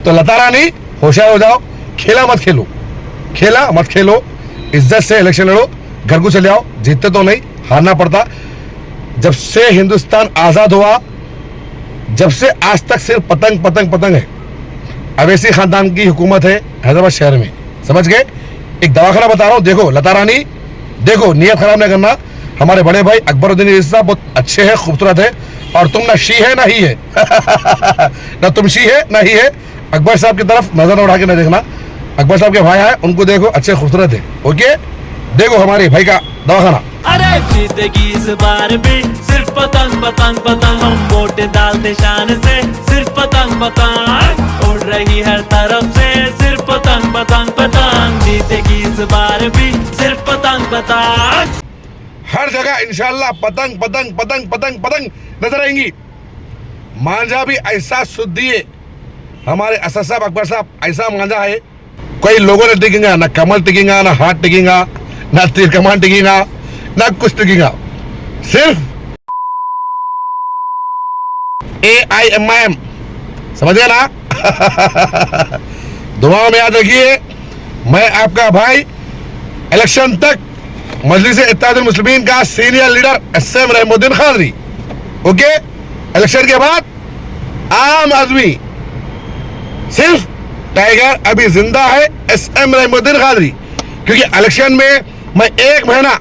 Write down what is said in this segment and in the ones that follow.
तो लता रानी होशियार हो जाओ, खेला मत खेलो, खेला मत खेलो, इज्जत से इलेक्शन लड़ो, घर को चले आओ। जीतते तो नहीं, हारना पड़ता। जब से हिंदुस्तान आजाद हुआ, जब से आज तक सिर्फ पतंग पतंग पतंग है। अवैसी खानदान की हुकूमत है हैदराबाद शहर में, समझ गए। एक दवाखाना बता रहा हूँ, देखो लता रानी, देखो, नियत खराब नहीं करना। हमारे बड़े भाई अकबरुद्दीन अवैसी साहब बहुत अच्छे हैं, खूबसूरत है, और तुम ना शी है ना ही है ना तुम शी है ना ही है। अकबर साहब की तरफ नजर न उठा के न देखना। अकबर साहब के भाई हैं, उनको देखो, अच्छे खूबसूरत है। ओके, देखो हमारे भाई का दवाखाना। अरे जीतेगी इस बार भी सिर्फ पतंग पतंग पतंग, हम वोट डालते शान से, सिर्फ पतंग पतंग उड़ रही हर तरफ से, सिर्फ पतंग पतंग पतंग। जीतेगी इस बार भी सिर्फ पतंग पतंग, हर जगह इंशाल्लाह पतंग पतंग पतंग पतंग पतंग नजर आएंगी। मांझा भी ऐसा शुद्धि है हमारे असद साहब, अकबर साहब, ऐसा मांझा है कोई लोगों ने टिकेगा ना, कमल टिकेगा ना, हाथ टिकेगा ना, तीर कमान टिकेगा ना, कुछ टिकेगा। सिर्फ AIMIM, समझ गया ना दुआ में याद रखिए, मैं आपका भाई इलेक्शन तक मजलिस-ए-इत्तेहादुल मुस्लिमीन का senior leader SM Rahmuddin Qadri. Okay, election के बाद आम आदमी, सिर्फ टाइगर अभी जिंदा है SM रहमुद्दीन खादरी, क्योंकि इलेक्शन में मैं 1 महीना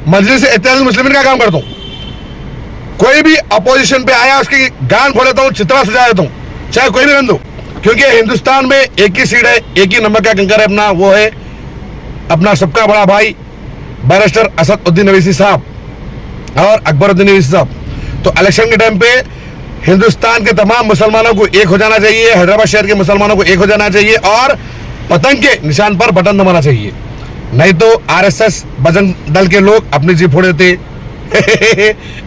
मजलिस-ए-इत्तेहादुल मुस्लिमीन का काम करता हूँ। कोई भी अपोजिशन पे आया उसकी गान फोड़ देता हूँ, चित्रा सजा देता हूँ, चाहे कोई भी रन दो, क्योंकि हिंदुस्तान में एक ही सीट है, एक ही नमक का कंकर है अपना, वो है अपना सबका बड़ा भाई बैरिस्टर असदुद्दीन अवैसी साहब और अकबरुद्दीन अवैसी साहब। तो इलेक्शन के टाइम पे हिंदुस्तान के तमाम मुसलमानों को एक हो जाना चाहिए, हैदराबाद शहर के मुसलमानों को एक हो जाना चाहिए, और पतंग के निशान पर बटन दबाना चाहिए। नहीं तो RSS बजरंग दल के लोग अपनी जीप फोड़ देते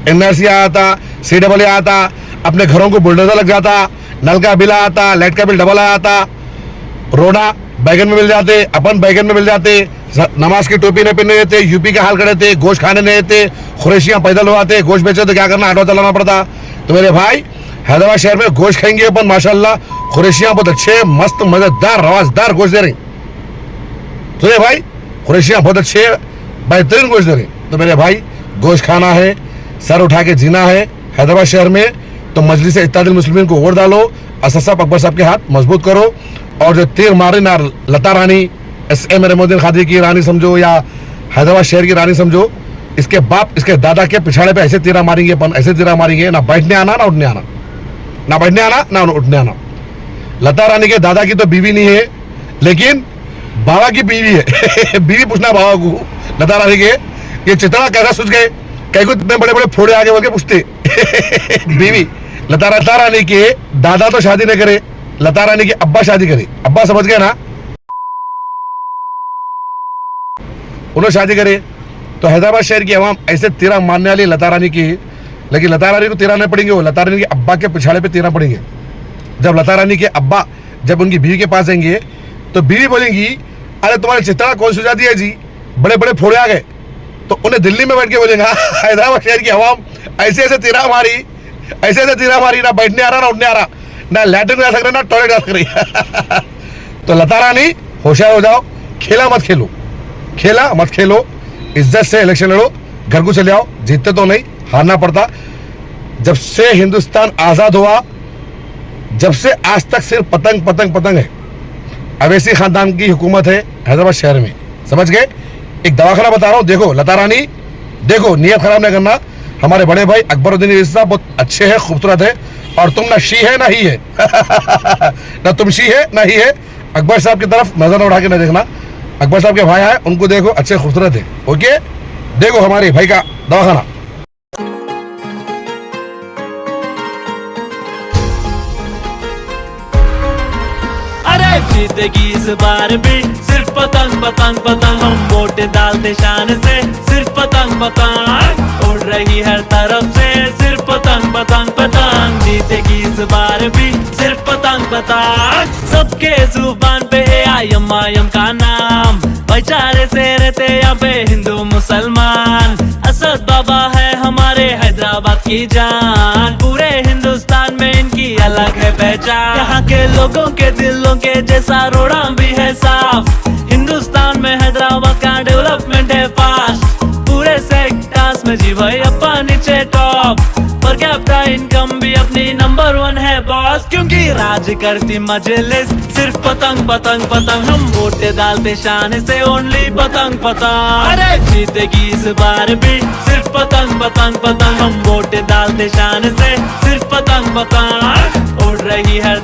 NRC आता, CAA आता, अपने घरों को बुलडोजर लग जाता, नल का बिल आता, लाइट का बिल डबल आता, रोना बैगन में मिल जाते, अपन बैगन में मिल जाते, नमाज की टोपी नहीं पहनने देते, यूपी का हाल कर देते, गोश्त खाने नहीं देते, खुरैशियाँ पैदल हो आते, गोश्त बेचे तो क्या करना, ऑटो चलाना पड़ता। तो मेरे भाई हैदराबाद शहर में गोश्त खाएंगे अपन, माशाल्लाह खुरैशियाँ बहुत अच्छे, मस्त मजेदार रवाजदार गोश्त दे रही। तो ये भाई खुरैशियाँ बहुत अच्छे, बेहतरीन गोश्त दे रही। तो मेरे भाई गोश्त खाना है, सर उठा के जीना है हैदराबाद शहर में, तो मजलिस-ए-इत्तेहादुल मुस्लिमीन को वोट डालो, असद साहब अकबर साहब के हाथ मजबूत करो, और जो तीर मारे ना लता रानी SM रहमुद्दीन खादरी की रानी समझो या हैदराबाद शहर की रानी समझो, इसके बाप इसके दादा के पिछाड़े पे ऐसे तीरा मारेंगे अपन, ऐसे तीरा मारेंगे, ना बैठने आना ना उठने आना, ना बैठने आना ना उठने आना। लता रानी के दादा की तो बीवी नहीं है, लेकिन बाबा की बीवी है बीवी पूछना बाबा को लता रानी के, ये चित्रा कैसा सूझ गए, कई को इतने बड़े बड़े फोड़े आगे बोल के पूछते बीवी लता रानी के दादा तो शादी नहीं करे, लता रानी के अब्बा शादी करे। अब्बा समझ गए ना, उन्होंने शादी करे। तो हैदराबाद शहर की आवाम ऐसे तीरा मारने वाली लता रानी की, लेकिन लता रानी को तीरा नहीं पड़ेंगे, वो लता रानी के अब्बा के पिछाड़े पे तीरा पड़ेंगे। जब लता रानी के अब्बा जब उनकी बीवी के पास जाएंगे तो बीवी बोलेंगी, अरे तुम्हारे चित्रा कौन सुझा दिया जी, बड़े बड़े फोड़े आ गए। तो उन्हें दिल्ली में बैठ के बोलेगा हैदराबाद शहर की आवाम ऐसे ऐसे तीरा मारी, ऐसे ऐसे तीरा मारी, ना बैठने आ रहा ना उठने आ रहा, ना लैट्रिन जा सक रहा ना टॉयलेट जा सक रही तो लता रानी होशियार हो जाओ, खेला मत खेलो, खेला मत खेलो, इज्जत से इलेक्शन लड़ो, घर को चले आओ। जीतते तो नहीं, हारना पड़ता। जब से हिंदुस्तान आजाद हुआ, जब से आज तक सिर्फ पतंग पतंग पतंग है। अवैसी खानदान की हुकूमत है हैदराबाद शहर में, समझ गए। एक दवाखाना बता रहा हूँ, देखो लता रानी, देखो, नियत खराब नहीं करना। हमारे बड़े भाई अकबरुद्दीन अवैसी साहब बहुत अच्छे हैं, खूबसूरत है, और तुम ना शी है ना ही है ना तुम शी है ना ही है। अकबर साहब की तरफ नजर न उठा के न देखना। अकबर साहब के भाई हैं, उनको देखो, अच्छे खूबसूरत है। ओके, देखो हमारे भाई का दवाखाना। अरे जीतेगी इस बार भी सिर्फ पतंग पतंग पतंग, हम वोट डालते शान से, सिर्फ पतंग पतंग उड़ रही हर तरफ से, सिर्फ पतंग पतंग पतंग। जीतेगी इस बार भी सिर्फ पतंग पतंग, सबके जुबान पे AIMIM का नाम, भाईचारे से रहते यहाँ पे हिंदू मुसलमान। असद बाबा है हमारे हैदराबाद की जान, पूरे हिंदुस्तान में इनकी अलग है पहचान। यहाँ के लोगों के दिलों के जैसा रोड़ा भी है साफ। हिंदुस्तान में हैदराबाद का डेवलपमेंट है फास्ट। पूरे सेक्टर्स में जी भाई अपा नीचे टॉप। पर कैपिटा इनकम भी अपनी नंबर 1 है बॉस। क्योंकि राज करती मजलिस सिर्फ पतंग पतंग पतंग। हम वोटे डालते शान से ओनली पतंग पतंग। अरे जीतेगी इस बार भी सिर्फ पतंग पतंग पतंग। हम वोटे डालते शान से सिर्फ पतंग पतंग। उड़ रही है